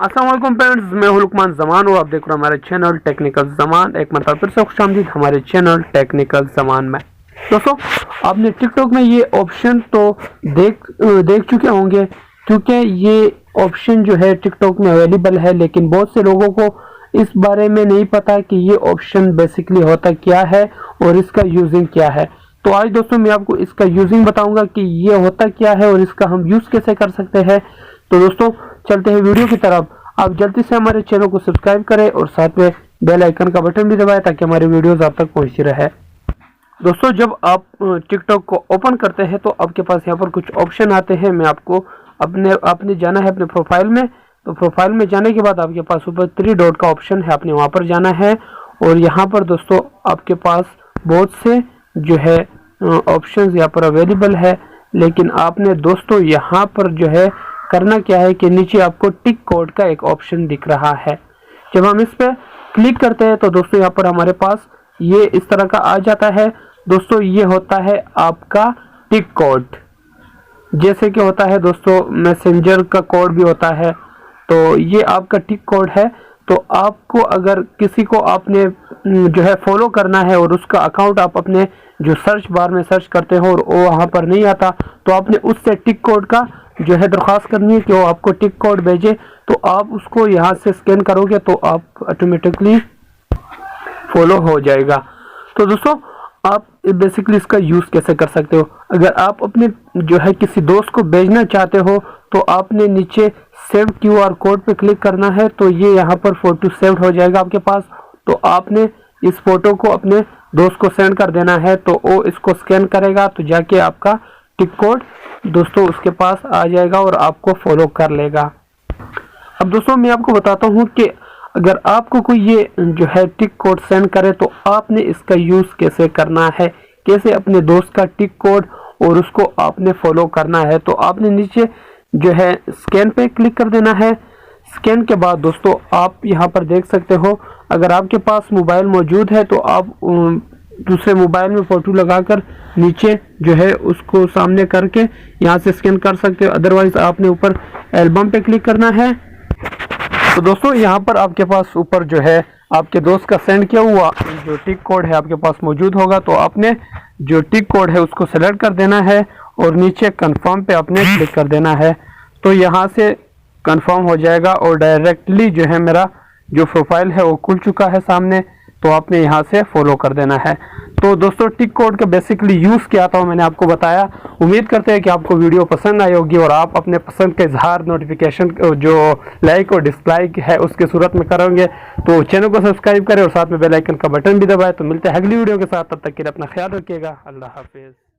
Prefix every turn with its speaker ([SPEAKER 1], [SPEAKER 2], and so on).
[SPEAKER 1] अस्सलाम वालेकुम फ्रेंड्स, मैं हूं जमान और आप देख रहे हो हमारे चैनल टेक्निकल जमान। एक मतलब फिर से खुशामदीद हमारे चैनल टेक्निकल जमान में। दोस्तों, आपने टिकटॉक में ये ऑप्शन तो देख चुके होंगे, क्योंकि ये ऑप्शन जो है टिकटॉक में अवेलेबल है, लेकिन बहुत से लोगों को इस बारे में नहीं पता कि ये ऑप्शन बेसिकली होता क्या है और इसका यूजिंग क्या है। तो आज दोस्तों मैं आपको इसका यूजिंग बताऊंगा कि ये होता क्या है और इसका हम यूज कैसे कर सकते हैं। तो दोस्तों चलते हैं वीडियो की तरफ। आप जल्दी से हमारे चैनल को सब्सक्राइब करें और साथ में बेल आइकन का बटन भी दबाएं ताकि हमारी वीडियोस आप तक पहुंचती रहे। दोस्तों, जब आप टिकटॉक को ओपन करते हैं तो आपके पास यहाँ पर कुछ ऑप्शन आते हैं। मैं आपको आपने जाना है अपने प्रोफाइल में। तो प्रोफाइल में जाने के बाद आपके पास ऊपर 3 डॉट का ऑप्शन है, आपने वहाँ पर जाना है और यहाँ पर दोस्तों आपके पास बहुत से जो है ऑप्शंस यहाँ पर अवेलेबल है। लेकिन आपने दोस्तों यहाँ पर जो है करना क्या है कि नीचे आपको टिक कोड का एक ऑप्शन दिख रहा है। जब हम इस पर क्लिक करते हैं तो दोस्तों यहाँ पर हमारे पास ये इस तरह का आ जाता है। दोस्तों ये होता है आपका टिक कोड, जैसे कि होता है दोस्तों मैसेंजर का कोड भी होता है, तो ये आपका टिक कोड है। तो आपको अगर किसी को आपने जो है फॉलो करना है और उसका अकाउंट आप अपने जो सर्च बार में सर्च करते हो और वो वहाँ पर नहीं आता, तो आपने उससे टिक कोड का जो है दरख्वास्त करनी है कि वो आपको टिक कोड भेजे। तो आप उसको यहाँ से स्कैन करोगे तो आप ऑटोमेटिकली फॉलो हो जाएगा। तो दोस्तों आप बेसिकली इसका यूज़ कैसे कर सकते हो, अगर आप अपने जो है किसी दोस्त को भेजना चाहते हो तो आपने नीचे सेव QR कोड पे क्लिक करना है। तो ये यहाँ पर फोटो सेव हो जाएगा आपके पास। तो आपने इस फोटो को अपने दोस्त को सेंड कर देना है, तो वो इसको स्कैन करेगा तो जाके आपका टिक कोड दोस्तों उसके पास आ जाएगा और आपको फॉलो कर लेगा। अब दोस्तों मैं आपको बताता हूँ कि अगर आपको कोई ये जो है टिक कोड सेंड करे तो आपने इसका यूज़ कैसे करना है, कैसे अपने दोस्त का टिक कोड और उसको आपने फॉलो करना है। तो आपने नीचे जो है स्कैन पे क्लिक कर देना है। स्कैन के बाद दोस्तों आप यहाँ पर देख सकते हो, अगर आपके पास मोबाइल मौजूद है तो आप दूसरे मोबाइल में फ़ोटो लगाकर नीचे जो है उसको सामने करके यहाँ से स्कैन कर सकते हो। अदरवाइज आपने ऊपर एल्बम पे क्लिक करना है। तो दोस्तों यहाँ पर आपके पास ऊपर जो है आपके दोस्त का सेंड किया हुआ जो टिक कोड है आपके पास मौजूद होगा। तो आपने जो टिक कोड है उसको सेलेक्ट कर देना है और नीचे कंफर्म पे आपने क्लिक कर देना है। तो यहाँ से कंफर्म हो जाएगा और डायरेक्टली जो है मेरा जो प्रोफाइल है वो खुल चुका है सामने। तो आपने यहाँ से फॉलो कर देना है। तो दोस्तों टिक कोड का बेसिकली यूज़ क्या था मैंने आपको बताया। उम्मीद करते हैं कि आपको वीडियो पसंद आई होगी और आप अपने पसंद का इजहार नोटिफिकेशन जो लाइक और डिसलाइक है उसके सूरत में करेंगे। तो चैनल को सब्सक्राइब करें और साथ में बेल आइकन का बटन भी दबाएं। तो मिलते हैं अगली वीडियो के साथ, तब तक के लिए अपना ख्याल रखिएगा। अल्लाह हाफिज़।